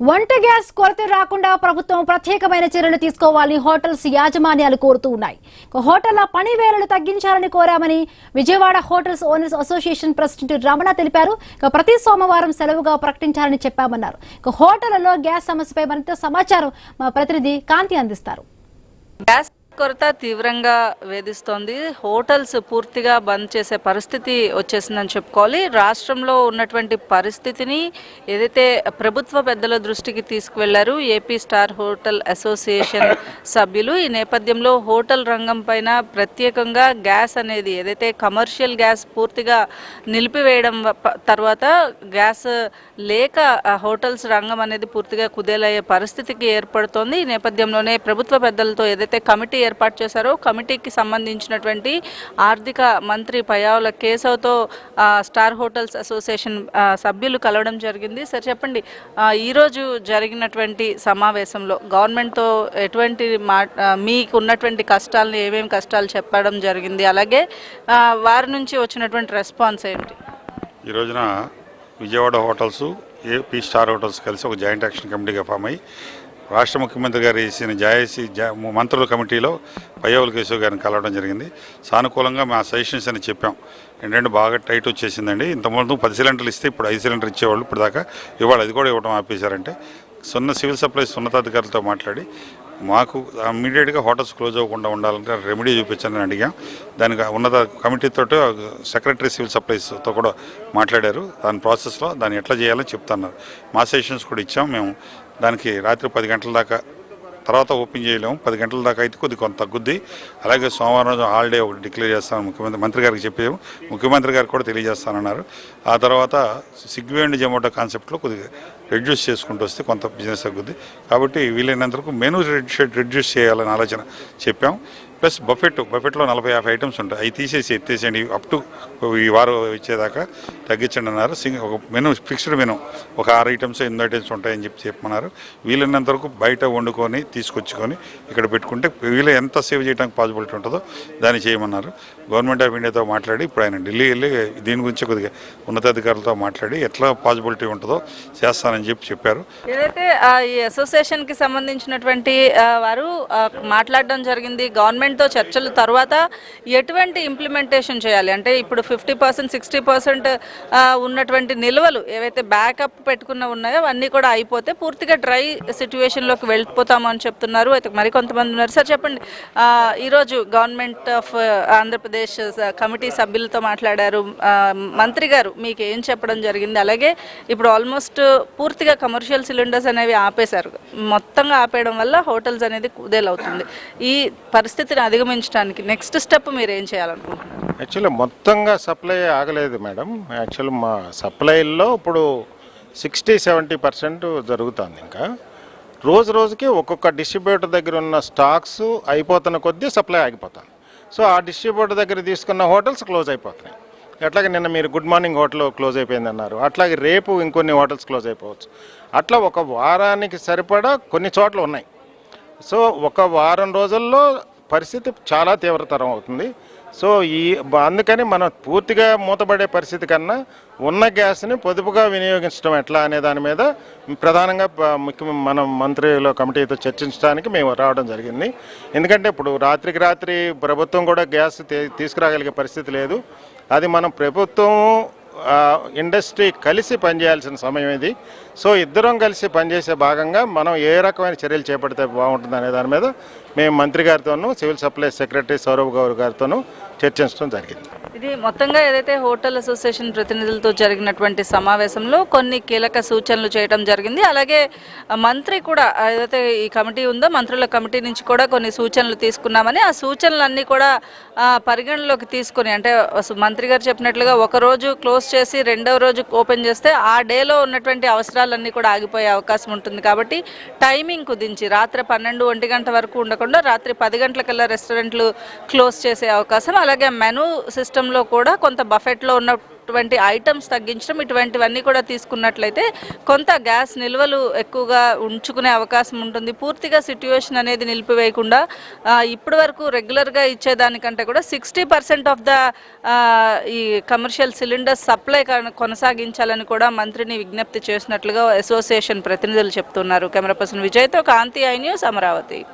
వంట గ్యాస్ కొరత రాకుండా ప్రభుత్వం ప్రత్యేకమైన చర్యలు తీసుకోవాలని హోటల్స్ యాజమాన్యాలు కోరుతూ ఉన్నాయి. హోటళ్ల పని వేళలు తగ్గించాలని కోరామని Vijayawada hotels owners association president Ramana తెలిపారు. ప్రతి సోమవారం సెలవుగా ప్రకటించాలని చెప్పామన్నారు. హోటళ్లలో గ్యాస్ సమస్యపై మరింత సమాచారం మా ప్రతినిధి కాంతి అందిస్తారు. కొరత తీవ్రంగా వేధిస్తోంది. హోటల్స్ పూర్తిగా బంద్ చేసే పరిస్థితి వచ్చేసిందని చెప్పుకోవాలి. రాష్ట్రంలో ఉన్నటువంటి పరిస్థితిని ఏదైతే ప్రభుత్వ పెద్దల దృష్టికి తీసుకువెళ్లారు ఏపీ స్టార్ హోటల్ అసోసియేషన్ సభ్యులు. ఈ నేపథ్యంలో హోటల్ రంగం పైన ప్రత్యేకంగా గ్యాస్ అనేది ఏదైతే కమర్షియల్ గ్యాస్ పూర్తిగా నిలిపివేయడం తర్వాత గ్యాస్ లేక హోటల్స్ రంగం అనేది పూర్తిగా కుదేలయ్యే పరిస్థితికి ఏర్పడుతోంది. ఈ నేపథ్యంలోనే ప్రభుత్వ పెద్దలతో ఏదైతే కమిటీ ఏర్పాటు చేశారో కమిటీకి సంబంధించినటువంటి ఆర్థిక మంత్రి పయ్యావుల కేశవ్తో స్టార్ హోటల్స్ అసోసియేషన్ సభ్యులు కలవడం జరిగింది. సార్ చెప్పండి, ఈరోజు జరిగినటువంటి సమావేశంలో గవర్నమెంట్తో ఎటువంటి మీకు ఉన్నటువంటి కష్టాలను ఏమేమి కష్టాలు చెప్పడం జరిగింది, అలాగే వారి నుంచి వచ్చినటువంటి రెస్పాన్స్ ఏంటి? ఈ రోజున Vijayawada hotels AP star hotels కలిసి ఒక జాయింట్ యాక్షన్ కమిటీగా ఫామ్ అయ్యి రాష్ట్ర ముఖ్యమంత్రి గారు వేసిన మంత్రుల కమిటీలో పయ్యావుల కేశవ్ గారిని కలవడం జరిగింది. సానుకూలంగా మా సజెషన్స్ అని చెప్పాం. ఏంటంటే బాగా టైట్ వచ్చేసిందండి. ఇంతకుముందు 10 సిలిండర్లు ఇస్తే ఇప్పుడు 5 సిలిండర్ ఇచ్చేవాళ్ళు, ఇప్పుడు దాకా ఇవాళ అది కూడా ఇవ్వడం ఆపేశారంటే సివిల్ సప్లైస్ ఉన్నతాధికారులతో మాట్లాడి మాకు ఇమ్మీడియట్గా హోటల్స్ క్లోజ్ అవ్వకుండా ఉండాలంటే రెమెడీ చూపించాలని అడిగాం. దానికి ఉన్నత కమిటీతో సెక్రటరీ సివిల్ సప్లైస్తో కూడా మాట్లాడారు. దాని ప్రాసెస్లో దాన్ని ఎట్లా చేయాలని చెప్తున్నారు. మా సజెషన్స్ కూడా ఇచ్చాం. మేము దానికి రాత్రి 10 గంటల దాకా తర్వాత ఓపెన్ చేయలేము. 10 గంటల దాకా అయితే కొంత తగ్గుద్ది. అలాగే సోమవారం రోజు హాలిడే ఒకటి డిక్లేర్ చేస్తాను మంత్రి గారికి చెప్పాము. ముఖ్యమంత్రి గారికి కూడా తెలియజేస్తానన్నారు. ఆ తర్వాత సిగ్వే అండ్ జొమాటో కాన్సెప్ట్లో కొద్దిగా రెడ్యూస్ చేసుకుంటూ వస్తే కొంత బిజినెస్ తగ్గుద్ది. కాబట్టి వీలైనంతవరకు మెనూ రెడ్యూస్ చేయాలని ఆలోచన చెప్పాం. ప్లస్ బఫెట్లో 40-50 ఐటమ్స్ ఉంటాయి. అవి ఎత్తేసేయండి అప్ టు ఈ వారం ఇచ్చేదాకా తగ్గించండి అన్నారు. ఒక మెనూ ఫిక్స్డ్ మెనూ ఒక 6 ఐటమ్స్ 8 ఐటమ్స్ ఉంటాయని చెప్పమన్నారు. వీలైనంత వరకు బయట వండుకొని తీసుకొచ్చుకొని ఇక్కడ పెట్టుకుంటే వీళ్ళు ఎంత సేవ్ చేయడానికి పాసిబిలిటీ ఉంటుందో దాన్ని చేయమన్నారు. గవర్నమెంట్ ఆఫ్ ఇండియాతో మాట్లాడి ఇప్పుడు ఆయన ఢిల్లీ వెళ్ళి దీని గురించి కొద్దిగా ఉన్నతాధికారులతో మాట్లాడి ఎట్లా పాసిబిలిటీ ఉంటుందో చేస్తానని చెప్పారు. ఏదైతే ఈ అసోసియేషన్కి సంబంధించినటువంటి వారు మాట్లాడడం జరిగింది. గవర్నమెంట్తో చర్చల తర్వాత ఎటువంటి ఇంప్లిమెంటేషన్ చేయాలి అంటే ఇప్పుడు 50%, 60% ఉన్నటువంటి నిల్వలు ఏవైతే బ్యాకప్ పెట్టుకున్న ఉన్నాయో అవన్నీ కూడా అయిపోతే పూర్తిగా డ్రై సిచ్యువేషన్లోకి వెళ్ళిపోతాము అని చెప్తున్నారు. అయితే మరికొంతమంది ఉన్నారు. సార్ చెప్పండి, ఈరోజు గవర్నమెంట్ ఆఫ్ ఆంధ్రప్రదేశ్ కమిటీ సభ్యులతో మాట్లాడారు. మంత్రి గారు మీకు ఏం చెప్పడం జరిగింది? అలాగే ఇప్పుడు ఆల్మోస్ట్ పూర్తిగా కమర్షియల్ సిలిండర్స్ అనేవి ఆపేశారు. మొత్తంగా ఆపేయడం వల్ల హోటల్స్ అనేది కుదేలవుతుంది. ఈ పరిస్థితిని అధిగమించడానికి నెక్స్ట్ స్టెప్ మీరు ఏం చేయాలనుకుంటున్నారు? యాక్చువల్లీ మొత్తంగా సప్లై ఆగలేదు మేడం. యాక్చువల్లీ మా సప్లైల్లో ఇప్పుడు 60-70% జరుగుతుంది. ఇంకా రోజుకి ఒక్కొక్క డిస్ట్రిబ్యూటర్ దగ్గర ఉన్న స్టాక్స్ అయిపోతున్న కొద్దీ సప్లై ఆగిపోతుంది. సో ఆ డిస్ట్రిబ్యూటర్ దగ్గర తీసుకున్న హోటల్స్ క్లోజ్ అయిపోతున్నాయి. అట్లాగే నిన్న మీరు గుడ్ మార్నింగ్ హోటల్ క్లోజ్ అయిపోయింది అన్నారు. అట్లాగే రేపు ఇంకొన్ని హోటల్స్ క్లోజ్ అయిపోవచ్చు. అట్లా ఒక వారానికి సరిపడా కొన్ని చోట్ల ఉన్నాయి. సో ఒక వారం రోజుల్లో పరిస్థితి చాలా తీవ్రతరం అవుతుంది. సో అందుకని మనం పూర్తిగా మూతపడే పరిస్థితి కన్నా ఉన్న గ్యాస్ని పొదుపుగా వినియోగించడం ఎట్లా అనే దాని మీద ప్రధానంగా మనం మంత్రిలో కమిటీతో చర్చించడానికి మేము రావడం జరిగింది. ఎందుకంటే ఇప్పుడు రాత్రికి రాత్రి ప్రభుత్వం కూడా గ్యాస్ తీసుకురాగలిగే పరిస్థితి లేదు. అది మనం ప్రభుత్వం ఇండస్ట్రీ కలిసి పనిచేయాల్సిన సమయం ఇది. సో ఇద్దరం కలిసి పనిచేసే భాగంగా మనం ఏ రకమైన చర్యలు చేపడితే బాగుంటుంది అనే దాని మీద మేము మంత్రి గారితోనూ civil supplies secretary Saurabh Gaur గారితోనూ చర్చించడం జరిగింది. ఇది మొత్తంగా ఏదైతే హోటల్ అసోసియేషన్ ప్రతినిధులతో జరిగినటువంటి సమావేశంలో కొన్ని కీలక సూచనలు చేయడం జరిగింది. అలాగే మంత్రి కూడా ఏదైతే ఈ కమిటీ ఉందో మంత్రుల కమిటీ నుంచి కూడా కొన్ని సూచనలు తీసుకున్నామని, ఆ సూచనలన్నీ కూడా పరిగణలోకి తీసుకుని అంటే మంత్రి గారు చెప్పినట్లుగా ఒకరోజు క్లోజ్ చేసి రెండవ రోజు ఓపెన్ చేస్తే ఆ డేలో ఉన్నటువంటి అవసరాలన్నీ కూడా ఆగిపోయే అవకాశం ఉంటుంది. కాబట్టి టైమింగ్ కుదించి రాత్రి 12-1 గంట వరకు ఉండకుండా రాత్రి 10 గంటలకల్లా రెస్టారెంట్లు క్లోజ్ చేసే అవకాశం, అలాగే మెనూ సిస్టంలో కూడా కొంత బఫెట్లో ఉన్న ఉన్నటువంటి ఐటమ్స్ తగ్గించడం, ఇటువంటివన్నీ కూడా తీసుకున్నట్లయితే కొంత గ్యాస్ నిల్వలు ఎక్కువగా ఉంచుకునే అవకాశం ఉంటుంది. పూర్తిగా సిట్యుయేషన్ అనేది నిలిపివేయకుండా ఇప్పటి వరకు రెగ్యులర్గా ఇచ్చేదానికంటే కూడా 60% ఆఫ్ ద ఈ కమర్షియల్ సిలిండర్ సప్లై కొనసాగించాలని కూడా మంత్రిని విజ్ఞప్తి చేసినట్లుగా అసోసియేషన్ ప్రతినిధులు చెప్తున్నారు. కెమెరా పర్సన్ విజయ్తో కాంతి, ఐ న్యూస్, అమరావతి.